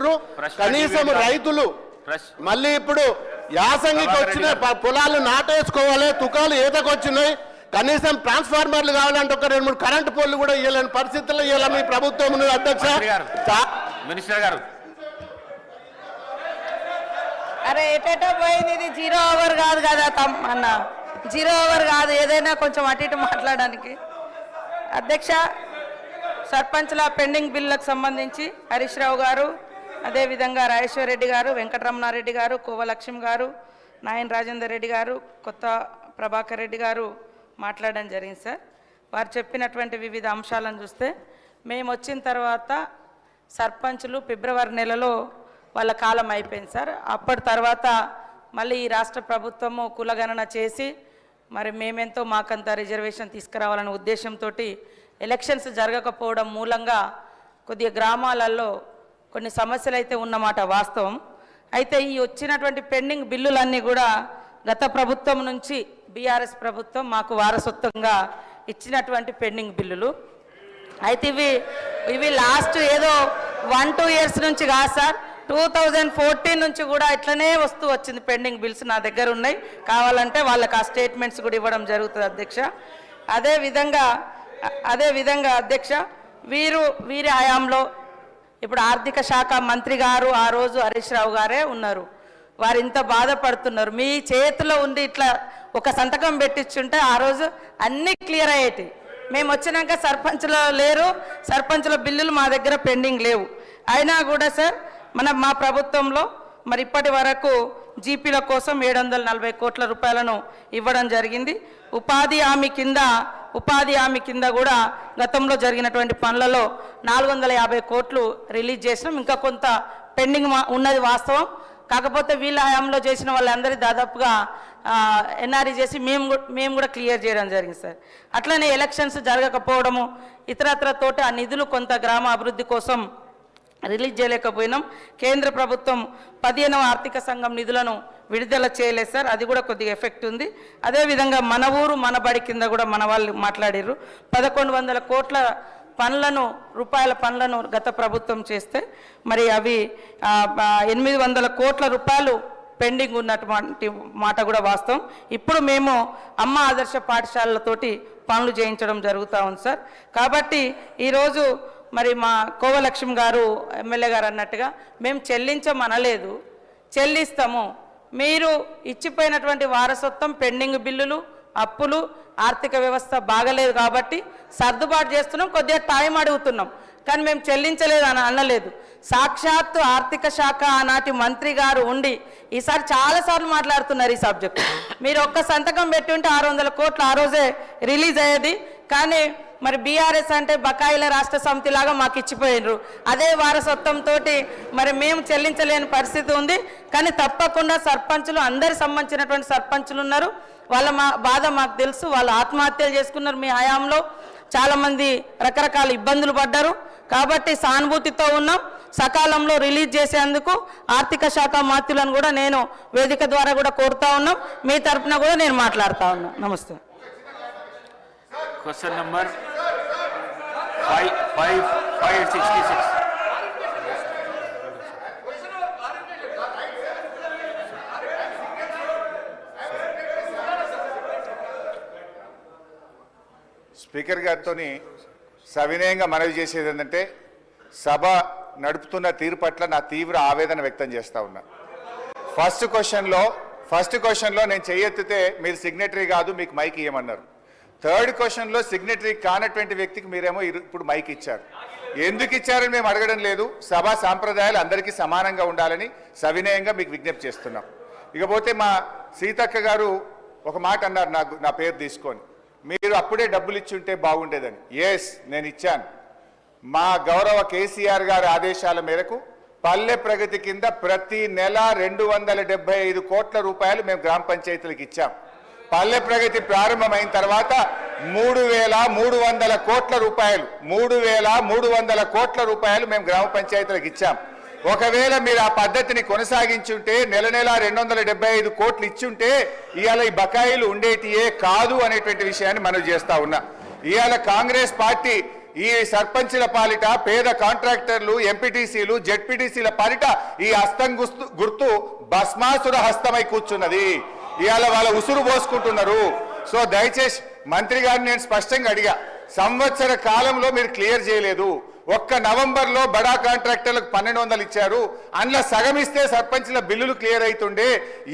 అంటుండ్రు. కనీసం రైతులు మళ్ళీ ఇప్పుడు యాసంగికి వచ్చిన పొలాలు నాటేసుకోవాలి, తుకాలు ఈతకు వచ్చినాయి, కనీసం ట్రాన్స్ఫార్మర్లు కావాలంటే ఒక 2-3 కరెంటు పోల్లు కూడా ఇవ్వలేని పరిస్థితుల్లో ఇవ్వాలి మీ ప్రభుత్వం. అధ్యక్ష మినిస్టర్ గారు అరే ఎటేటో పోయింది, ఇది 0 అవర్ కాదు కదా అన్న, 0 అవర్ కాదు, ఏదైనా కొంచెం అటు ఇటు మాట్లాడడానికి. అధ్యక్ష, సర్పంచ్ల పెండింగ్ బిల్లులకు సంబంధించి హరీష్ రావు గారు, అదేవిధంగా రాజేశ్వర్ రెడ్డి గారు, వెంకటరమణారెడ్డి గారు, కోవలక్ష్మి గారు, నాయన్ రాజేందర్ రెడ్డి గారు, కొత్త ప్రభాకర్ రెడ్డి గారు మాట్లాడడం జరిగింది సార్. వారు చెప్పినటువంటి వివిధ అంశాలను చూస్తే మేము వచ్చిన తర్వాత సర్పంచులు ఫిబ్రవరి నెలలో వాళ్ళ కాలం అయిపోయింది సార్. అప్పటి తర్వాత మళ్ళీ ఈ రాష్ట్ర ప్రభుత్వము కులగణన చేసి మరి మేమెంతో మాకంత రిజర్వేషన్ తీసుకురావాలనే ఉద్దేశంతో ఎలక్షన్స్ జరగకపోవడం మూలంగా కొద్దిగా గ్రామాలలో కొన్ని సమస్యలు అయితే ఉన్నమాట వాస్తవం. అయితే ఈ వచ్చినటువంటి పెండింగ్ బిల్లులన్నీ కూడా గత ప్రభుత్వం నుంచి బీఆర్ఎస్ ప్రభుత్వం మాకు వారసత్వంగా ఇచ్చినటువంటి పెండింగ్ బిల్లులు. అయితే ఇవి లాస్ట్ ఏదో 1-2 ఇయర్స్ నుంచి కాదు సార్, 2014 నుంచి కూడా ఇట్లనే వస్తూ వచ్చింది. పెండింగ్ బిల్స్ నా దగ్గర ఉన్నాయి, కావాలంటే వాళ్ళకి ఆ స్టేట్మెంట్స్ కూడా ఇవ్వడం జరుగుతుంది అధ్యక్ష. అదేవిధంగా అధ్యక్ష, వీరి హయాంలో ఇప్పుడు ఆర్థిక శాఖ మంత్రి గారు ఆ రోజు హరీష్ రావు గారే ఉన్నారు. వారు ఇంత బాధపడుతున్నారు. మీ చేతిలో ఉండి ఇట్లా ఒక సంతకం పెట్టించుంటే ఆ రోజు అన్నీ క్లియర్ అయ్యేటి. మేము వచ్చినాక సర్పంచ్లో లేరు, సర్పంచ్ల బిల్లులు మా దగ్గర పెండింగ్ లేవు. అయినా కూడా సార్ మా ప్రభుత్వంలో మరి ఇప్పటి వరకు జీపీల కోసం 740 కోట్ల రూపాయలను ఇవ్వడం జరిగింది. ఉపాధి హామీ కింద కూడా గతంలో జరిగినటువంటి పనులలో 450 కోట్లు రిలీజ్ చేసినాం. ఇంకా కొంత పెండింగ్ ఉన్నది వాస్తవం. కాకపోతే వీళ్ళ హయాంలో చేసిన వాళ్ళందరి దాదాపుగా ఎన్ఆర్ఈ చేసి మేము కూడా క్లియర్ చేయడం జరిగింది సార్. అట్లనే ఎలక్షన్స్ జరగకపోవడము ఇతరత్రతోటి ఆ నిధులు కొంత గ్రామ అభివృద్ధి కోసం రిలీజ్ చేయలేకపోయినాం. కేంద్ర ప్రభుత్వం 15వ ఆర్థిక సంఘం నిధులను విడుదల చేయలేదు సార్, అది కూడా కొద్దిగా ఎఫెక్ట్ ఉంది. అదేవిధంగా మన ఊరు మన బడి కింద కూడా మన వాళ్ళు మాట్లాడారు. 1100 కోట్ల రూపాయల పనులను గత ప్రభుత్వం చేస్తే మరి అవి 800 కోట్ల రూపాయలు పెండింగ్ ఉన్నటువంటి మాట కూడా వాస్తవం. ఇప్పుడు మేము అమ్మ ఆదర్శ పాఠశాలలతోటి పనులు చేయించడం జరుగుతూ ఉంది సార్. కాబట్టి ఈరోజు మరి మా కోవలక్ష్మి గారు ఎమ్మెల్యే గారు అన్నట్టుగా మేము చెల్లించమనలేదు, చెల్లిస్తాము. మీరు ఇచ్చిపోయినటువంటి వారసత్వం పెండింగ్ బిల్లులు, అప్పులు, ఆర్థిక వ్యవస్థ బాగలేదు కాబట్టి సర్దుబాటు చేస్తున్నాం, కొద్దిగా టైం అడుగుతున్నాం, కానీ మేము చెల్లించలేదు అని అనలేదు. సాక్షాత్తు ఆర్థిక శాఖ ఆనాటి మంత్రి గారు ఉండి ఈసారి చాలాసార్లు మాట్లాడుతున్నారు ఈ సబ్జెక్ట్. మీరు ఒక్క సంతకం పెట్టి ఉంటే 600 కోట్లు ఆ రోజే రిలీజ్ అయ్యేది. కానీ మరి బీఆర్ఎస్ అంటే బకాయిల రాష్ట్ర సమితి లాగా మాకు ఇచ్చిపోయినరు. అదే వారసత్వంతో మరి మేము చెల్లించలేని పరిస్థితి ఉంది. కానీ తప్పకుండా సర్పంచులు, అందరికి సంబంధించినటువంటి సర్పంచులు ఉన్నారు, వాళ్ళ బాధ మాకు తెలుసు. వాళ్ళు ఆత్మహత్యలు చేసుకున్నారు మీ హయాంలో, చాలామంది రకరకాల ఇబ్బందులు పడ్డారు. కాబట్టి సానుభూతితో ఉన్నాం. సకాలంలో రిలీజ్ చేసేందుకు ఆర్థిక శాఖ మంత్రులను కూడా నేను వేదిక ద్వారా కూడా కోరుతా ఉన్నాం. మీ తరఫున కూడా నేను మాట్లాడుతూ ఉన్నా. నమస్తే. Question number 566. స్పీకర్ గారితో సవినయంగా మనవి చేసేది ఏంటంటే, సభ నడుపుతున్న తీరు పట్ల నా తీవ్ర ఆవేదన వ్యక్తం చేస్తా ఉన్నా. ఫస్ట్ క్వశ్చన్లో నేను చెయ్యెత్తితే మీరు సిగ్నేటరీ కాదు, మీకు మైక్ ఇవ్వమన్నారు. థర్డ్ క్వశ్చన్లో సిగ్నేటరీ కానటువంటి వ్యక్తికి మీరేమో ఇప్పుడు మైక్ ఇచ్చారు. ఎందుకు ఇచ్చారని మేము అడగడం లేదు. సభా సాంప్రదాయాలు అందరికీ సమానంగా ఉండాలని సవినయంగా మీకు విజ్ఞప్తి చేస్తున్నాం. ఇకపోతే మా సీతక్క గారు ఒక మాట అన్నారు, నా పేరు తీసుకొని, మీరు అప్పుడే డబ్బులు ఇచ్చి ఉంటే బాగుండేదని. ఎస్, నేను ఇచ్చాను. మా గౌరవ కేసీఆర్ గారి ఆదేశాల మేరకు పల్లె ప్రగతి కింద ప్రతి నెల 275 కోట్ల రూపాయలు మేము గ్రామ పంచాయతీలకు ఇచ్చాం. పల్లె ప్రగతి ప్రారంభమైన తర్వాత 3,300 కోట్ల రూపాయలు 3,300 కోట్ల రూపాయలు మేము గ్రామ పంచాయతీలకు ఇచ్చాం. ఒకవేళ మీరు ఆ పద్ధతిని కొనసాగించుంటే నెల 275 కోట్లు ఇచ్చుంటే ఇవాళ ఈ బకాయిలు ఉండేటియే కాదు అనేటువంటి విషయాన్ని మనం చేస్తా ఉన్నా. ఇవాళ కాంగ్రెస్ పార్టీ ఈ సర్పంచుల పాలిట పేద కాంట్రాక్టర్లు ఎంపీటీసీలు జెడ్పీటీసీల పాలిట ఈ హస్తం గుర్తు భస్మాసుర హస్తమై కూర్చున్నది. ఇవాళ వాళ్ళ ఉసురు పోసుకుంటున్నారు. సో దయచేసి మంత్రి గారిని నేను స్పష్టంగా అడిగా, సంవత్సర కాలంలో మీరు క్లియర్ చేయలేదు. ఒక్క నవంబర్లో బడా కాంట్రాక్టర్లకు 1200 ఇచ్చారు. అందులో సగం ఇస్తే సర్పంచ్ల బిల్లులు క్లియర్ అవుతుండే.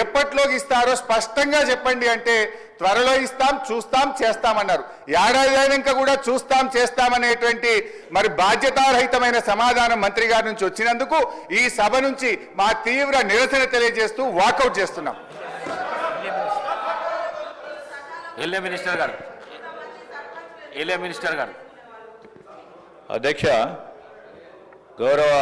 ఎప్పట్లోకి ఇస్తారో స్పష్టంగా చెప్పండి అంటే త్వరలో ఇస్తాం, చూస్తాం, చేస్తామన్నారు. ఏడాది అయినాక కూడా చూస్తాం, చేస్తామనేటువంటి మరి బాధ్యతారహితమైన సమాధానం మంత్రి గారి నుంచి వచ్చినందుకు ఈ సభ నుంచి మా తీవ్ర నిరసన తెలియజేస్తూ వాకౌట్ చేస్తున్నాం. ఎల్ఏ మినిస్టర్ గారు అధ్యక్ష, గౌరవ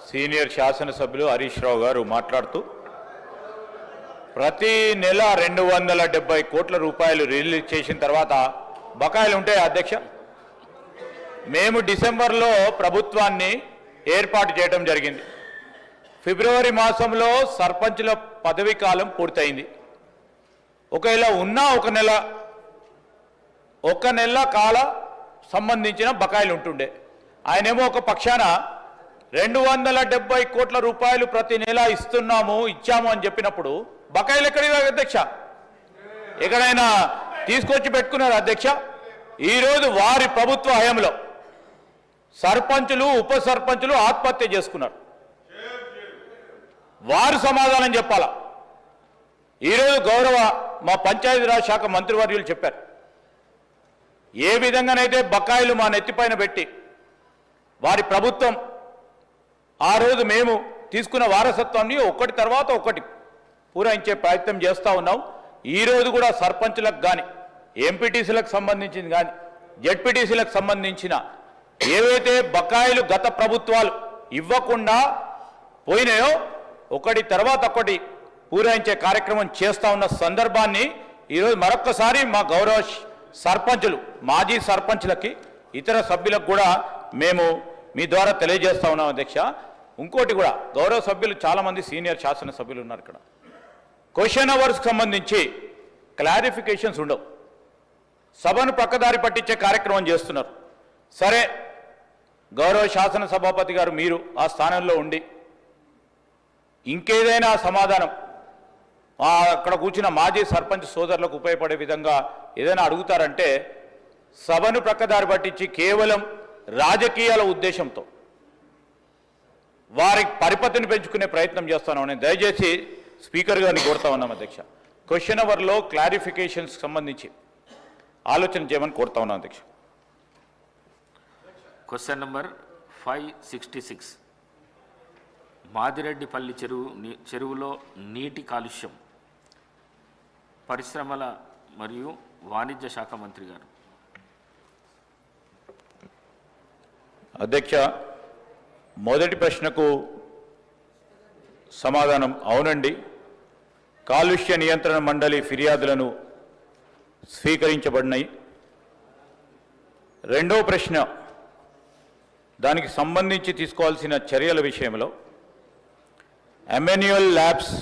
సీనియర్ శాసనసభ్యులు హరీష్ రావు గారు మాట్లాడుతూ ప్రతి నెల 270 కోట్ల రూపాయలు రిలీజ్ చేసిన తర్వాత బకాయిలు ఉంటాయి అధ్యక్ష. మేము డిసెంబర్లో ప్రభుత్వాన్ని ఏర్పాటు చేయడం జరిగింది. ఫిబ్రవరి మాసంలో సర్పంచుల పదవీ కాలం పూర్తయింది. ఒకవేళ ఉన్నా ఒక నెల కాల సంబంధించిన బకాయిలు ఉంటుండే. ఆయనేమో ఒక పక్షాన 270 కోట్ల రూపాయలు ప్రతి నెల ఇచ్చాము అని చెప్పినప్పుడు బకాయిలు ఎక్కడివి అధ్యక్ష? ఎక్కడైనా తీసుకొచ్చి పెట్టుకున్నారు అధ్యక్ష? ఈరోజు వారి ప్రభుత్వ హయాంలో సర్పంచులు ఉప సర్పంచులు ఆత్మహత్య చేసుకున్నారు. వారు సమాధానం చెప్పాలా? ఈరోజు గౌరవ మా పంచాయతీరాజ్ శాఖ మంత్రివర్యులు చెప్పారు, ఏ విధంగానైతే బకాయిలు మా నెత్తిపైన పెట్టి వారి ప్రభుత్వం ఆ రోజు మేము తీసుకున్న వారసత్వాన్ని ఒకటి తర్వాత ఒకటి పూరించే ప్రయత్నం చేస్తూ ఉన్నాం. ఈరోజు కూడా సర్పంచులకు కానీ ఎంపీటీసీలకు సంబంధించింది కానీ జెడ్పీటీసీలకు సంబంధించిన ఏవైతే బకాయిలు గత ప్రభుత్వాలు ఇవ్వకుండా పోయినాయో ఒకటి తర్వాత ఒకటి పూరించే కార్యక్రమం చేస్తూ ఉన్న సందర్భాన్ని ఈరోజు మరొక్కసారి మా గౌరవ సర్పంచులు మాజీ సర్పంచులకి ఇతర సభ్యులకు కూడా మేము మీ ద్వారా తెలియజేస్తా ఉన్నాం అధ్యక్ష. ఇంకోటి కూడా గౌరవ సభ్యులు చాలామంది సీనియర్ శాసన సభ్యులు ఉన్నారు ఇక్కడ. క్వశ్చన్ అవర్స్కి సంబంధించి క్లారిఫికేషన్స్ ఉండవు, సభను పక్కదారి పట్టించే కార్యక్రమం చేస్తున్నారు. సరే, గౌరవ శాసన సభాపతి గారు మీరు ఆ స్థానంలో ఉండి ఇంకేదైనా సమాధానం అక్కడ కూర్చున్న మాజీ సర్పంచ్ సోదరులకు ఉపయోగపడే విధంగా ఏదైనా అడుగుతారంటే సభను ప్రక్కదారి పట్టించి కేవలం రాజకీయాల ఉద్దేశంతో వారి పరిపతిని పెంచుకునే ప్రయత్నం చేస్తున్నాం. నేను దయచేసి స్పీకర్ గారిని కోరుతా ఉన్నాం అధ్యక్ష, క్వశ్చన్ అవర్లో క్లారిఫికేషన్స్ సంబంధించి ఆలోచన చేయమని కోరుతా ఉన్నాం అధ్యక్ష. క్వశ్చన్ నెంబర్ 566 మాదిరెడ్డిపల్లి చెరువులో నీటి కాలుష్యం పరిశ్రమల మరియు వాణిజ్య శాఖ మంత్రి గారు. అధ్యక్ష, మొదటి ప్రశ్నకు సమాధానం అవునండి. కాలుష్య నియంత్రణ మండలి ఫిర్యాదులను స్వీకరించబడినాయి. రెండవ ప్రశ్న, దానికి సంబంధించి తీసుకోవాల్సిన చర్యల విషయంలో Emmanuel labs,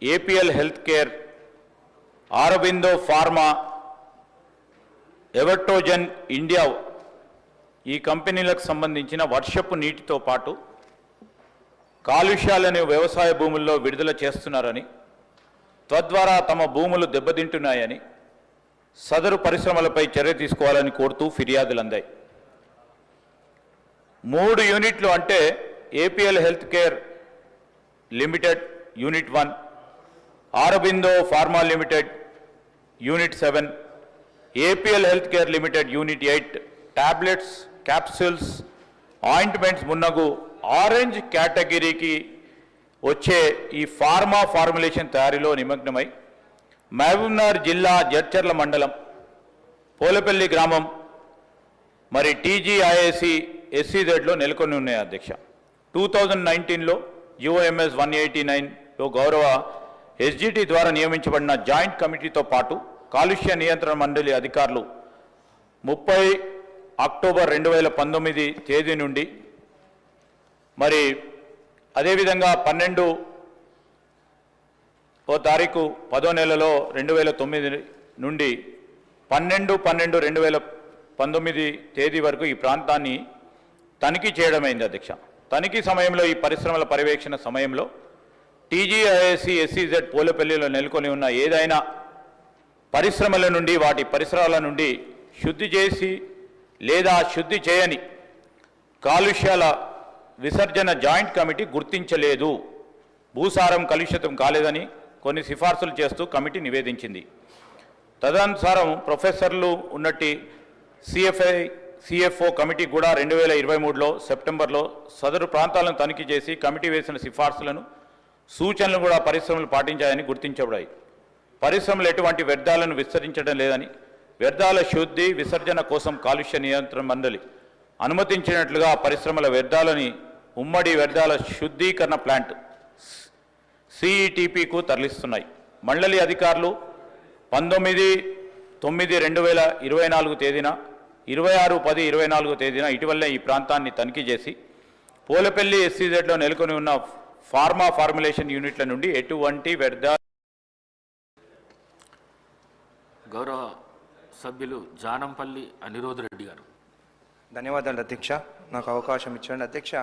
APL health care, Aurobindo pharma, Evertogen India ఈ కంపెనీలకు సంబంధించిన వర్షపు నీటితో పాటు కాలుష్యాలను వ్యవసాయ భూముల్లో విడుదల చేస్తున్నారని, తద్వారా తమ భూములు దెబ్బతింటున్నాయని సదరు పరిశ్రమలపై చర్య తీసుకోవాలని కోరుతూ ఫిర్యాదులు అందాయి. 3 యూనిట్లు అంటే APL health care limited unit 1, Aurobindo pharma limited unit 7, APL health care limited unit 8 tablets, capsules, ointments మున్నగు ఆరెంజ్ కేటగిరీకి వచ్చే ఈ ఫార్మా ఫార్ములేషన్ తయారీలో నిమగ్నమై మహబూబ్నగర్ జిల్లా జడ్చర్ల మండలం పోలపల్లి గ్రామం మరి టీజీఐఏసి ఎస్సీజెడ్లో నెలకొని ఉన్నాయి అధ్యక్ష. 2019లో యుఓఎంఎస్ 189లో గౌరవ ఎస్జిటి ద్వారా నియమించబడిన జాయింట్ కమిటీతో పాటు కాలుష్య నియంత్రణ మండలి అధికారులు 30 అక్టోబర్ 2019 తేదీ నుండి మరి అదేవిధంగా 12వ తారీఖు 10వ నెలలో 2009 నుండి 12/12/2019 19 తేదీ వరకు ఈ ప్రాంతాన్ని తనిఖీ చేయడమైంది అధ్యక్ష. తనిఖీ సమయంలో ఈ పరిశ్రమల పర్యవేక్షణ సమయంలో టీజీఐఎస్సి ఎస్సీజెడ్ పోలేపల్లిలో నెలకొని ఉన్న ఏదైనా పరిశ్రమల నుండి వాటి పరిసరాల నుండి శుద్ధి చేసి లేదా శుద్ధి చేయని కాలుష్యాల విసర్జన జాయింట్ కమిటీ గుర్తించలేదు. భూసారం కలుషితం కాలేదని కొన్ని సిఫార్సులు చేస్తూ కమిటీ నివేదించింది. తదనుసారం ప్రొఫెసర్లు ఉన్నట్టి సిఎఫ్ఓ కమిటీ కూడా 2023లో సెప్టెంబర్లో సదరు ప్రాంతాలను తనిఖీ చేసి కమిటీ వేసిన సిఫార్సులను సూచనలు కూడా పరిశ్రమలు పాటించాయని గుర్తించబడాయి. పరిశ్రమలు ఎటువంటి వ్యర్థాలను విస్తరించడం లేదని, వ్యర్థాల శుద్ధి విసర్జన కోసం కాలుష్య నియంత్రణ మండలి అనుమతించినట్లుగా పరిశ్రమల వ్యర్థాలని ఉమ్మడి వ్యర్థాల శుద్ధీకరణ ప్లాంట్ సిఈటిపికు తరలిస్తున్నాయి. మండలి అధికారులు 19/9/2024 తేదీన 26/10/24 తేదీన ఇటీవలే ఈ ప్రాంతాన్ని తనిఖీ చేసి పోలేపల్లి ఎస్సీజెడ్లో నెలకొని ఉన్న ఫార్మా ఫార్ములేషన్ యూనిట్ల నుండి ఎటువంటి వ్యర్థాలు గౌరవ సభ్యులు జానంపల్లి అనిరుద్ రెడ్డి గారు. ధన్యవాదాలు అధ్యక్ష, నాకు అవకాశం ఇచ్చాడు. అధ్యక్ష,